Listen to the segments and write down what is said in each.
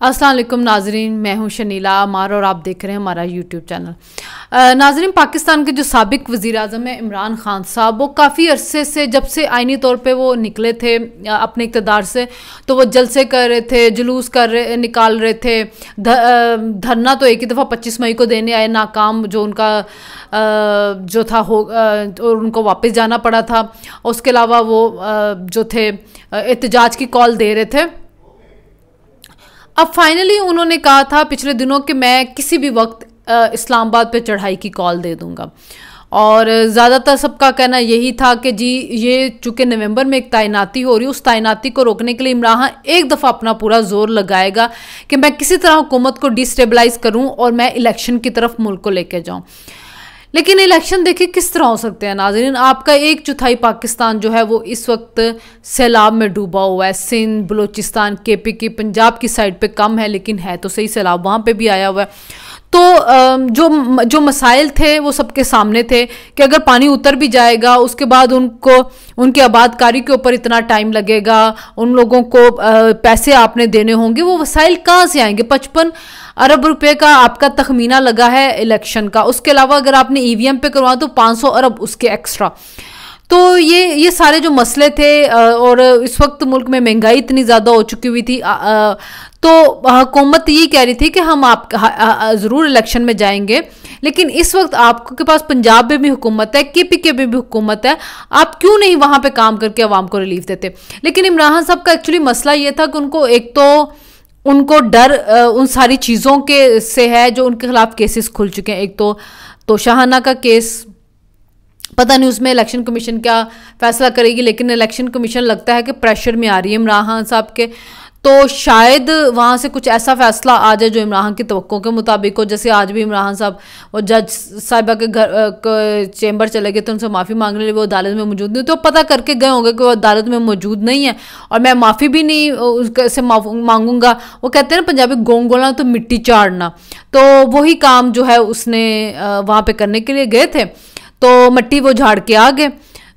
अस्सलाम वालेकुम नाजरीन, मैं हूं शनीला अमार और आप देख रहे हैं हमारा यूट्यूब चैनल। नाजरीन, पाकिस्तान के जो साबिक वज़ीर आज़म है इमरान खान साहब, वो काफ़ी अरसे से, जब से आइनी तौर पे वो निकले थे अपने इक़्तिदार से, तो वो जलसे कर रहे थे, जुलूस निकाल रहे थे। धरना तो एक ही दफ़ा 25 मई को देने आए, नाकाम जो उनका जो था और उनको वापस जाना पड़ा था। उसके अलावा वो जो थे एहतजाज की कॉल दे रहे थे। अब फाइनली उन्होंने कहा था पिछले दिनों कि मैं किसी भी वक्त इस्लामाबाद पे चढ़ाई की कॉल दे दूंगा, और ज़्यादातर सबका कहना यही था कि जी ये चूँकि नवंबर में एक तैनाती हो रही है, उस तैनाती को रोकने के लिए इमरान खान एक दफ़ा अपना पूरा जोर लगाएगा कि मैं किसी तरह हुकूमत को डिस्टेबलाइज करूं और मैं इलेक्शन की तरफ मुल्क को लेके जाऊं। लेकिन इलेक्शन देखिए किस तरह हो सकते हैं नाज़रीन। आपका 1/4 पाकिस्तान जो है वो इस वक्त सैलाब में डूबा हुआ है। सिंध, बलूचिस्तान, केपी की, पंजाब की साइड पे कम है, लेकिन है तो सही, सैलाब वहाँ पे भी आया हुआ है। तो जो मसाइल थे वो सबके सामने थे कि अगर पानी उतर भी जाएगा, उसके बाद उनको उनकी आबादकारी के ऊपर इतना टाइम लगेगा, उन लोगों को पैसे आपने देने होंगे, वो वसाइल कहाँ से आएंगे। 55 अरब रुपए का आपका तखमीना लगा है इलेक्शन का। उसके अलावा अगर आपने ईवीएम पे करवा तो 500 अरब उसके एक्स्ट्रा। तो ये सारे जो मसले थे, और इस वक्त मुल्क में महंगाई इतनी ज़्यादा हो चुकी हुई थी, तो हुकूमत ये कह रही थी कि हम आप ज़रूर इलेक्शन में जाएंगे, लेकिन इस वक्त आपके पास पंजाब में भी हुकूमत है, केपी के भी हुकूमत है, आप क्यों नहीं वहाँ पे काम करके अवाम को रिलीफ देते। लेकिन इमरान खान साहब का एक्चुअली मसला ये था कि उनको एक तो उनको डर उन सारी चीज़ों के से है जो उनके खिलाफ केसेस खुल चुके हैं। एक तो शाहाना का केस, पता नहीं उसमें इलेक्शन कमीशन क्या फैसला करेगी, लेकिन इलेक्शन कमीशन लगता है कि प्रेशर में आ रही है इमरान खान साहब के, तो शायद वहाँ से कुछ ऐसा फैसला आ जाए जो इमरान खान की तवक्को के मुताबिक हो। जैसे आज भी इमरान खान साहब और जज साहिबा के घर चेंबर चले गए थे, उनसे माफ़ी मांगने लिए, वो अदालत में मौजूद नहीं, तो पता करके गए होंगे कि वो अदालत में मौजूद नहीं है और मैं माफ़ी भी नहीं उससे मांगूंगा। वो कहते हैं ना पंजाबी, गोंगोला तो मिट्टी चाड़ना, तो वही काम जो है उसने वहाँ पर करने के लिए गए थे, तो मिट्टी वो झाड़ के आ गए,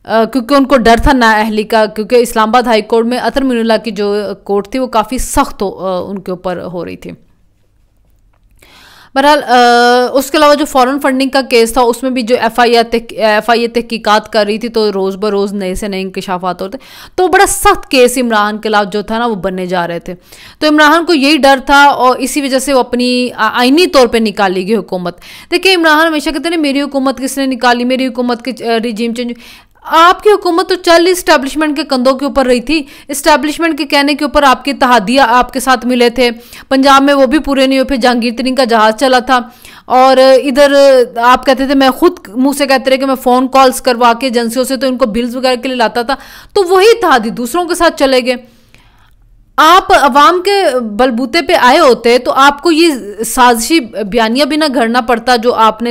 क्योंकि उनको डर था नाअहली का, क्योंकि इस्लामाबाद हाई कोर्ट में अतर मिनुल्लाह की जो कोर्ट थी वो काफ़ी सख्त उनके ऊपर हो रही थी। बहरहाल उसके अलावा जो फॉरेन फंडिंग का केस था, उसमें भी जो एफआईए तहकीकात कर रही थी, तो रोज़ बरोज़ नए से नए इंकशाफात होते, तो बड़ा सख्त केस इमरान के खिलाफ जो था ना वो बनने जा रहे थे। तो इमरान को यही डर था और इसी वजह से वो अपनी आइनी तौर पे निकाली गई हुकूमत। देखिए इमरान हमेशा कहते हैं मेरी हुकूमत किसने निकाली, मेरी हुकूमत के रिजीम चेंज। आपकी हुकूमत तो चल इस्टेब्लिशमेंट के कंधों के ऊपर रही थी, इस्टेब्लिशमेंट के कहने के ऊपर आपके तहादिया आपके साथ मिले थे। पंजाब में वो भी पूरे नहीं हुए, फिर जहांगीर तरीन का जहाज़ चला था, और इधर आप कहते थे, मैं खुद मुंह से कहते रहे कि मैं फ़ोन कॉल्स करवा के एजेंसियों से तो इनको बिल्स वगैरह के लिए लाता था, तो वही तहादी दूसरों के साथ चले गए। आप अवाम के बलबूते पे आए होते तो आपको ये साजिशी बयानिया भी ना गढ़ना पड़ता जो आपने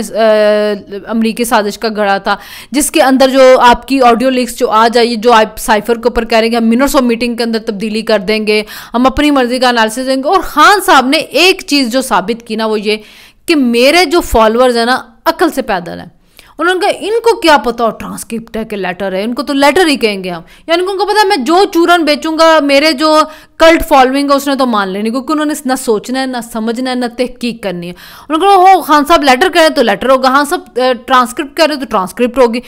अमरीकी साजिश का गढ़ा था, जिसके अंदर जो आपकी ऑडियो लीक्स जो आ जाइए, जो आप साइफर के ऊपर कह रहे हैं हम मिनट्स ऑफ मीटिंग के अंदर तब्दीली कर देंगे, हम अपनी मर्जी का एनालिसिस देंगे। और खान साहब ने एक चीज़ जो साबित की ना वो ये कि मेरे जो फॉलोअर्स हैं ना अकल से पैदल हैं। उन्होंने कहा इनको क्या पता और ट्रांसक्रिप्ट है कि लेटर है, इनको तो लेटर ही कहेंगे हम, यानी उनको पता है मैं जो चूरन बेचूंगा मेरे जो कल्ट फॉलोइंग है उसने तो मान लेनी, क्योंकि उन्होंने ना सोचना है, ना समझना है, ना तहकीक करनी है। उन्होंने कहा हो खान साहब लेटर करें तो लेटर होगा, हाँ सब ट्रांसक्रिप्ट करें तो ट्रांसक्रिप्ट होगी।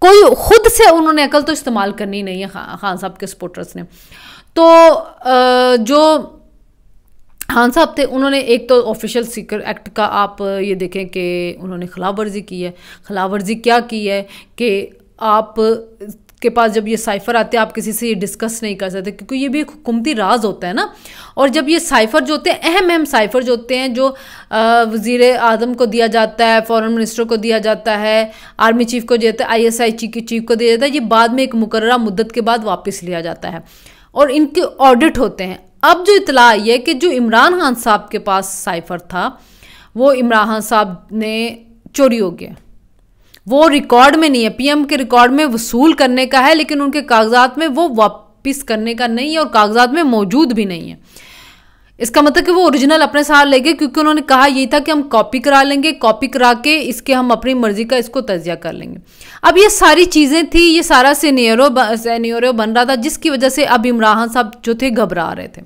कोई खुद से उन्होंने अकल तो इस्तेमाल करनी नहीं है खान साहब के सपोर्टर्स ने। तो जो खान साहब थे उन्होंने एक तो ऑफिशियल सीक्रेट एक्ट का आप ये देखें कि उन्होंने खिलाफ वर्जी की है। खिलाफ वर्जी क्या की है कि आप के पास जब ये साइफ़र आते हैं आप किसी से ये डिस्कस नहीं कर सकते, क्योंकि ये भी एक हुकूमती राज होता है ना। और जब ये साइफ़र जो होते हैं अहम साइफ़र जो होते हैं, जो वज़ीर आज़म को दिया जाता है, फॉरेन मिनिस्टर को दिया जाता है, आर्मी चीफ़ को दिया जाता है, ISI चीफ़ को दिया जाता है, ये बाद में एक मुकर्ररा मुद्दत के बाद वापस लिया जाता है और इनके ऑडिट होते हैं। अब जो इतला आई है कि जो इमरान खान साहब के पास साइफ़र था वो इमरान खान साहब ने चोरी हो गया, वो रिकॉर्ड में नहीं है, PM के रिकॉर्ड में वसूल करने का है, लेकिन उनके कागजात में वो वापस करने का नहीं है और कागजात में मौजूद भी नहीं है। इसका मतलब कि वो ओरिजिनल अपने साथ ले गए, क्योंकि उन्होंने कहा यही था कि हम कॉपी करा लेंगे, कॉपी करा के इसके हम अपनी मर्जी का इसको तजिया कर लेंगे। अब ये सारी चीज़ें थी, ये सारा सिनेरियो बन रहा था, जिसकी वजह से अब इमरान खान साहब जो थे घबरा रहे थे।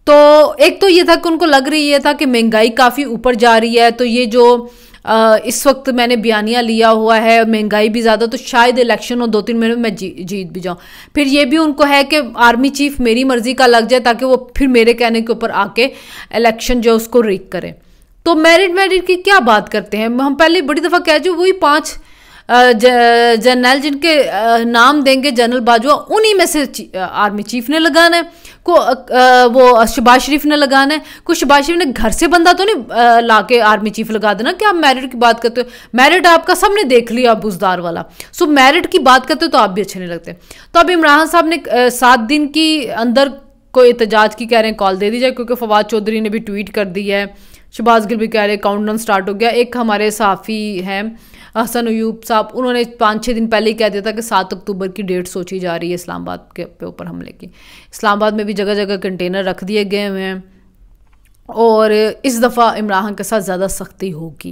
तो एक तो ये था कि उनको लग रही ये था कि महंगाई काफ़ी ऊपर जा रही है, तो ये जो इस वक्त मैंने बयानिया लिया हुआ है, महंगाई भी ज़्यादा, तो शायद इलेक्शन हो 2-3 महीने में मैं जीत भी जाऊँ। फिर ये भी उनको है कि आर्मी चीफ मेरी मर्जी का लग जाए ताकि वो फिर मेरे कहने के ऊपर आके इलेक्शन जो उसको रिग करे। तो मेरिट की क्या बात करते हैं हम, पहले बड़ी दफ़ा कह जो वही 5 जनरल जिनके नाम देंगे जनरल बाजवा, उन्हीं में से आर्मी चीफ ने लगाना है, को वो शहबाज शरीफ ने लगाना है। कुछ शहबाज शरीफ ने घर से बंदा तो नहीं लाके आर्मी चीफ लगा देना कि आप मेरिट की बात करते हो। मेरिट आपका सबने देख लिया बुजदार वाला, सो मेरिट की बात करते हो तो आप भी अच्छे नहीं लगते। तो अब इमरान साहब ने 7 दिन की अंदर कोई एहतजाज की कह रहे हैं कॉल दे दी जाए, क्योंकि फवाद चौधरी ने भी ट्वीट कर दी है, शहबाज गिल भी कह रहे काउंटडाउन स्टार्ट हो गया। एक हमारे सहाफ़ी हैं हसन अयूब साहब, उन्होंने 5-6 दिन पहले ही कह दिया था कि 7 अक्टूबर की डेट सोची जा रही है इस्लामाबाद के ऊपर हमले की। इस्लामाबाद में भी जगह जगह कंटेनर रख दिए गए हुए हैं और इस दफ़ा इमरान के साथ ज़्यादा सख्ती होगी,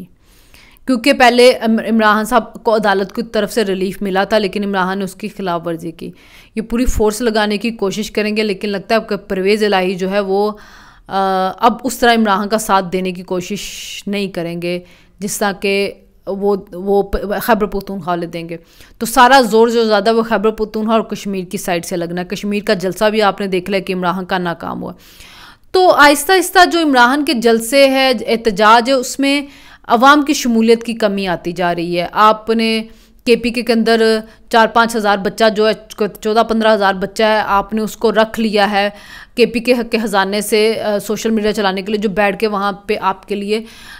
क्योंकि पहले इमरान साहब को अदालत की तरफ से रिलीफ मिला था, लेकिन इमरान ने उसकी खिलाफ वर्जी की। ये पूरी फोर्स लगाने की कोशिश करेंगे, लेकिन लगता है कि परवेज़ इलाही जो है वो अब उस तरह इमरान का साथ देने की कोशिश नहीं करेंगे जिस तरह के वो खैबर पख्तूनख्वा वाले देंगे। तो सारा जोर जो ज़्यादा वो खैबर पख्तूनख्वा और कश्मीर की साइड से लगना है। कश्मीर का जलसा भी आपने देख लिया कि इमरान का नाकाम हुआ। तो आहिस्ता आहिस्ता जो इमरान के जलसे है, एहतजाज है, उसमें अवाम की शमूलियत की कमी आती जा रही है। आपने KPK के अंदर 4-5 हज़ार बच्चा जो है, 14-15 हज़ार बच्चा है, आपने उसको रख लिया है KPK के ख़जाने से सोशल मीडिया चलाने के लिए, जो बैठ के वहाँ पे आपके लिए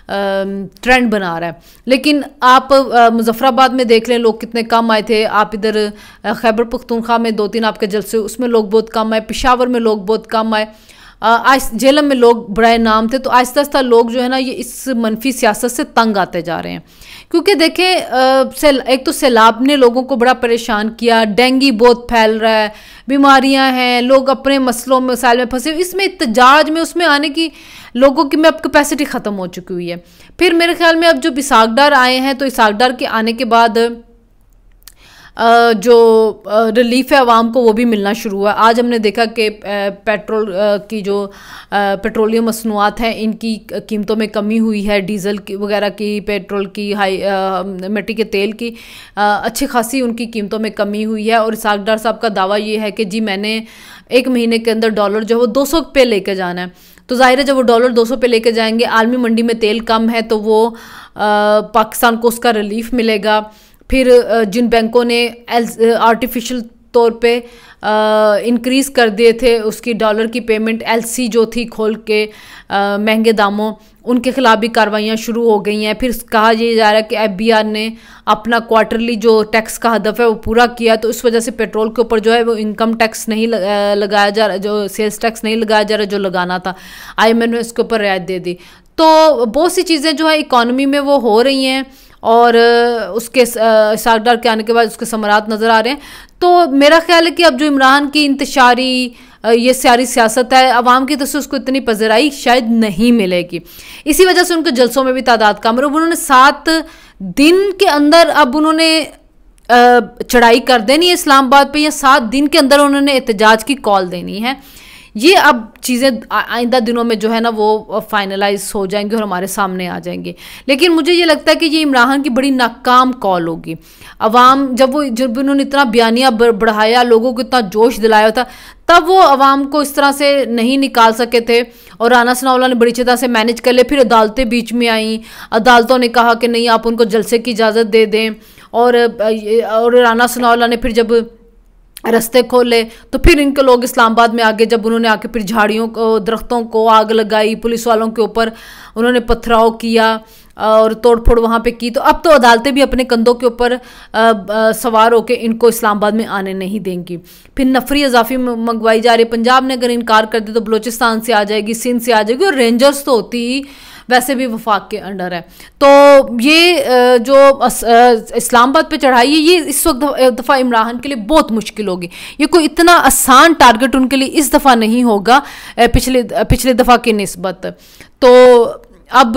ट्रेंड बना रहा है। लेकिन आप मुजफ्फराबाद में देख लें लोग कितने कम आए थे, आप इधर खैबर पख्तूनख्वा में 2-3 आपके जलसे, उसमें लोग बहुत कम आए, पेशावर में लोग बहुत कम आए, जेलम में लोग बड़े नाम थे। तो आहिस्ता आहिस्ता लोग जो है ना ये इस मनफी सियासत से तंग आते जा रहे हैं, क्योंकि देखें एक तो सैलाब ने लोगों को बड़ा परेशान किया, डेंगू बहुत फैल रहा है, बीमारियां हैं, लोग अपने मसलों मसाइल में फंसे, इसमें एहतजाज में उसमें आने की लोगों की में अब कैपेसिटी ख़त्म हो चुकी हुई है। फिर मेरे ख्याल में अब जो इसाक डार आए हैं, तो इसाक डार के आने के बाद जो रिलीफ है आवाम को वो भी मिलना शुरू हुआ। आज हमने देखा कि पेट्रोल की जो पेट्रोलियम मसनूआत हैं इनकी कीमतों में कमी हुई है, डीजल की वगैरह की, पेट्रोल की, मिट्टी के तेल की अच्छी खासी उनकी कीमतों में कमी हुई है। और इसाक डार साहब का दावा ये है कि जी मैंने 1 महीने के अंदर डॉलर जो है वो 200 पे लेके जाना है। तो जाहिर है जब वो डॉलर 200 पे लेके जाएंगे, आलमी मंडी में तेल कम है, तो वो पाकिस्तान को उसका रिलीफ मिलेगा। फिर जिन बैंकों ने आर्टिफिशियल तौर पे इंक्रीज़ कर दिए थे उसकी डॉलर की पेमेंट, LC जो थी खोल के महंगे दामों, उनके खिलाफ भी कार्रवाइयाँ शुरू हो गई हैं। फिर कहा यह जा रहा है कि FBR ने अपना क्वार्टरली जो टैक्स का हदफ है वो पूरा किया, तो इस वजह से पेट्रोल के ऊपर जो है वो इनकम टैक्स नहीं लगाया जा रहा, जो सेल्स टैक्स नहीं लगाया जा रहा जो लगाना था। IMF ने इसके ऊपर रियायत दे दी। तो बहुत सी चीज़ें जो है इकॉनमी में वो हो रही हैं और उसके इसाक डार के आने के बाद उसके समरात नज़र आ रहे हैं। तो मेरा ख्याल है कि अब जो इमरान की इंतशारी ये सारी सियासत है, अवाम की तरफ से उसको इतनी पजराई शायद नहीं मिलेगी। इसी वजह से उनके जलसों में भी तादाद कम है। उन्होंने 7 दिन के अंदर अब उन्होंने चढ़ाई कर देनी है इस्लामाबाद पे, या 7 दिन के अंदर उन्होंने एहतजाज की कॉल देनी है। ये अब चीज़ें आइंदा दिनों में जो है ना वो फाइनलाइज हो जाएंगी और हमारे सामने आ जाएंगी। लेकिन मुझे ये लगता है कि ये इमरान की बड़ी नाकाम कॉल होगी। अवाम जब उन्होंने इतना बयानिया बढ़ाया, लोगों को इतना जोश दिलाया था, तब वो अवाम को इस तरह से नहीं निकाल सके थे और राना सनाउल्लाह ने बड़ी अच्छी तरह से मैनेज कर लिया। फिर अदालतें बीच में आई, अदालतों ने कहा कि नहीं आप उनको जलसे की इजाज़त दे दें, और राना सनाउल्लाह ने फिर जब रास्ते खोले तो फिर इनके लोग इस्लामाबाद में आगे, जब उन्होंने आके फिर झाड़ियों को, दरख्तों को आग लगाई, पुलिस वालों के ऊपर उन्होंने पथराव किया और तोड़फोड़ वहाँ पे की, तो अब तो अदालतें भी अपने कंधों के ऊपर सवार होकर इनको इस्लामाबाद में आने नहीं देंगी। फिर नफरी इजाफी मंगवाई जा रही है। पंजाब ने अगर इनकार कर दे तो बलूचिस्तान से आ जाएगी, सिंध से आ जाएगी, और रेंजर्स तो होती ही वैसे भी वफाक के अंडर है। तो ये जो इस्लामाबाद पे चढ़ाई है, ये इस वक्त दफ़ा इमरान के लिए बहुत मुश्किल होगी। ये कोई इतना आसान टारगेट उनके लिए इस दफ़ा नहीं होगा पिछले दफ़ा की निस्बत। तो अब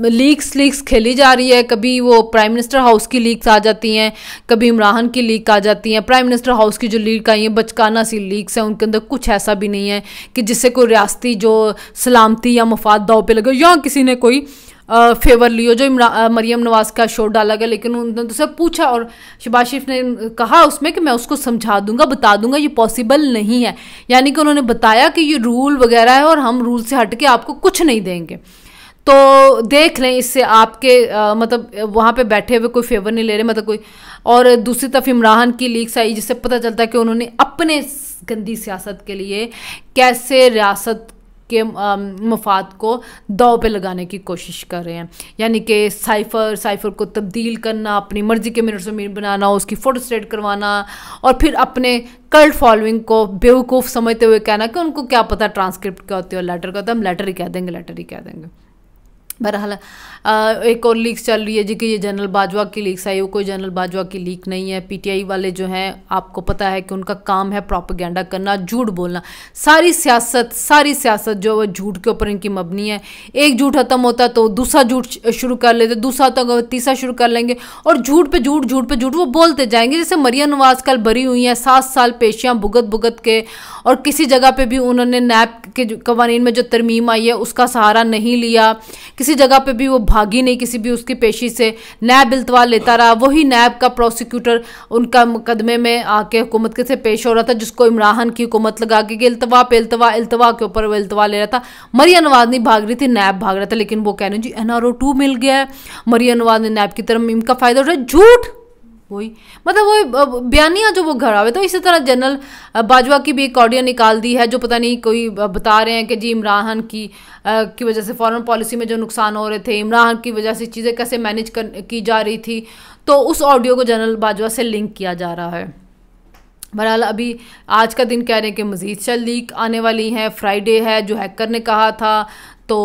लीक्स खेली जा रही है, कभी वो प्राइम मिनिस्टर हाउस की लीक्स आ जाती हैं, कभी इमरान की लीक आ जाती हैं। प्राइम मिनिस्टर हाउस की जो लीक आई है बचकाना सी लीक्स हैं, उनके अंदर कुछ ऐसा भी नहीं है कि जिससे कोई रियासती जो सलामती या मफाद दाव पे लगे या किसी ने कोई फेवर लियो। जो मरियम नवाज का शो डाला गया, लेकिन उन्होंने तो पूछा और शहबाज शरीफ ने कहा उसमें कि मैं उसको समझा दूंगा, बता दूंगा, ये पॉसिबल नहीं है। यानी कि उन्होंने बताया कि ये रूल वगैरह है और हम रूल से हट के आपको कुछ नहीं देंगे। तो देख लें, इससे आपके मतलब वहाँ पे बैठे हुए कोई फेवर नहीं ले रहे, मतलब कोई। और दूसरी तरफ इमरान की लीक्स आई जिससे पता चलता है कि उन्होंने अपने गंदी सियासत के लिए कैसे रियासत के मफाद को दाव पे लगाने की कोशिश कर रहे हैं। यानी कि साइफ़र को तब्दील करना, अपनी मर्जी के मिनट से मिनट बनाना, उसकी फ़ोटो स्टेट करवाना और फिर अपने कल्ट फॉलोइंग को बेवकूफ़ समझते हुए कहना कि उनको क्या पता ट्रांसक्रिप्ट क्या होती है और लेटर का होता है, हम लेटर ही कह देंगे। बहरहाल एक और लीक्स चल रही है जी कि ये जनरल बाजवा की लीक्स आई। वो कोई जनरल बाजवा की लीक नहीं है। पीटीआई वाले जो हैं, आपको पता है कि उनका काम है प्रोपेगेंडा करना, झूठ बोलना। सारी सियासत जो है झूठ के ऊपर इनकी मबनी है। एक झूठ खत्म होता तो दूसरा झूठ शुरू कर लेते, दूसरा तो तीसरा शुरू कर लेंगे और झूठ पे झूठ वो बोलते जाएंगे। जैसे मरियम नवाज कल बरी हुई हैं 7 साल पेशियाँ भुगत के, और किसी जगह पे भी उन्होंने नैब के कवानीन में जो तरमीम आई है उसका सहारा नहीं लिया, किसी जगह पे भी वो भागी नहीं किसी भी उसकी पेशी से, नैब इल्तवा लेता रहा। वही नैब का प्रोसिक्यूटर उनका मुकदमे में आके हुकूमत के से पेश हो रहा था, जिसको इमरान की हुकूमत लगा के इल्तवा पे इल्तवा के ऊपर वो इल्तवा ले रहा था। मरियम नवाज नहीं भाग रही थी, नैब भाग रहा था, लेकिन वो कह रहे हैं जी NRO 2 मिल गया है, मरियम नवाज ने नैब की तरमीम का फ़ायदा उठाया। झूठ, वही मतलब वही बयानियाँ जो वो घर आवे। तो इसी तरह जनरल बाजवा की भी एक ऑडियो निकाल दी है, जो पता नहीं कोई बता रहे हैं कि जी इमरान की वजह से फॉरेन पॉलिसी में जो नुकसान हो रहे थे, इमरान की वजह से चीज़ें कैसे मैनेज की जा रही थी, तो उस ऑडियो को जनरल बाजवा से लिंक किया जा रहा है। बहरहाल अभी आज का दिन कह रहे हैं कि मज़ीद चल लीक आने वाली हैं। फ्राइडे है, जो हैकर ने कहा था, तो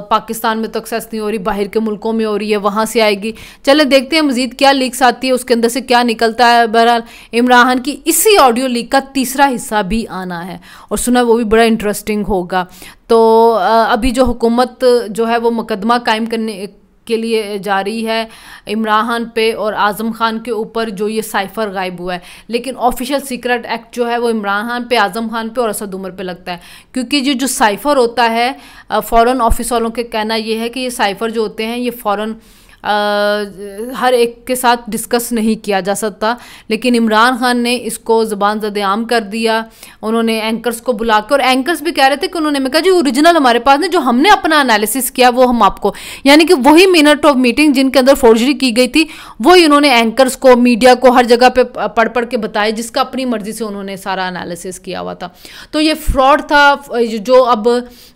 पाकिस्तान में तो एक्सेस नहीं हो रही, बाहर के मुल्कों में हो रही है, वहाँ से आएगी। चले देखते हैं मज़ीद क्या लीक्स आती है, उसके अंदर से क्या निकलता है। बहरहाल इमरान की इसी ऑडियो लीक का तीसरा हिस्सा भी आना है और सुना वो भी बड़ा इंटरेस्टिंग होगा। तो अभी जो हुकूमत जो है वो मुकदमा कायम करने के लिए जा रही है इमरान पे और आज़म खान के ऊपर, जो ये साइफ़र गायब हुआ है। लेकिन ऑफिशियल सीक्रेट एक्ट जो है वो इमरान पे, आज़म खान पे और असद उमर पे लगता है, क्योंकि जो साइफ़र होता है, फ़ॉरेन ऑफिस वालों के कहना ये है कि ये साइफ़र जो होते हैं ये फ़ॉरेन हर एक के साथ डिस्कस नहीं किया जा सकता। लेकिन इमरान खान ने इसको ज़बान ज़द-ए-आम कर दिया। उन्होंने एंकर्स को बुला के, और एंकर्स भी कह रहे थे कि उन्होंने, मैं कहा जी ओरिजिनल हमारे पास नहीं, जो हमने अपना एनालिसिस किया वो हम आपको, यानी कि वही मिनट ऑफ मीटिंग जिनके अंदर फोर्जरी की गई थी वही उन्होंने एंकर्स को, मीडिया को हर जगह पे पढ़ के बताए, जिसका अपनी मर्जी से उन्होंने सारा एनालिसिस किया हुआ था। तो ये फ्रॉड था जो अब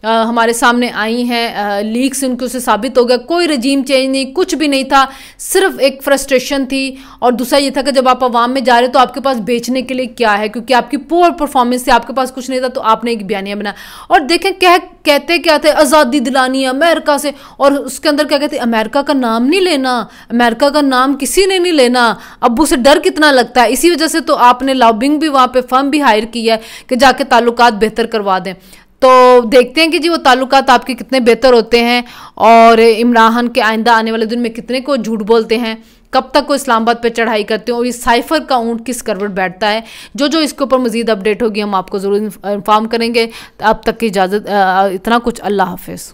हमारे सामने आई हैं लीक्स, उनको से साबित हो गया। कोई रजीम चेंज नहीं, कुछ भी नहीं था, सिर्फ एक फ्रस्ट्रेशन थी। और दूसरा ये था कि जब आप अवाम में जा रहे हो तो आपके पास बेचने के लिए क्या है, क्योंकि आपकी पुअर परफॉर्मेंस से आपके पास कुछ नहीं था, तो आपने एक बयानिया बना। और देखें कहते क्या थे, आज़ादी दिलानी है अमेरिका से, और उसके अंदर क्या कहते, अमेरिका का नाम नहीं लेना, अमेरिका का नाम किसी ने नहीं लेना। अब्बू से डर कितना लगता है, इसी वजह से तो आपने लॉबिंग भी वहाँ पे फर्म भी हायर की है कि जाके ताल्लुकात बेहतर करवा दें। तो देखते हैं कि जी वो ताल्लुकात आपके कितने बेहतर होते हैं और इमरान के आइंदा आने वाले दिन में कितने को झूठ बोलते हैं, कब तक को इस्लामाबाद पे चढ़ाई करते हैं और ये साइफ़र का ऊँट किस करवट बैठता है। जो इसके ऊपर मज़ीद अपडेट होगी हम आपको ज़रूर इन्फॉर्म करेंगे। अब तक की इजाज़त, इतना कुछ। अल्लाह हाफ़िज़।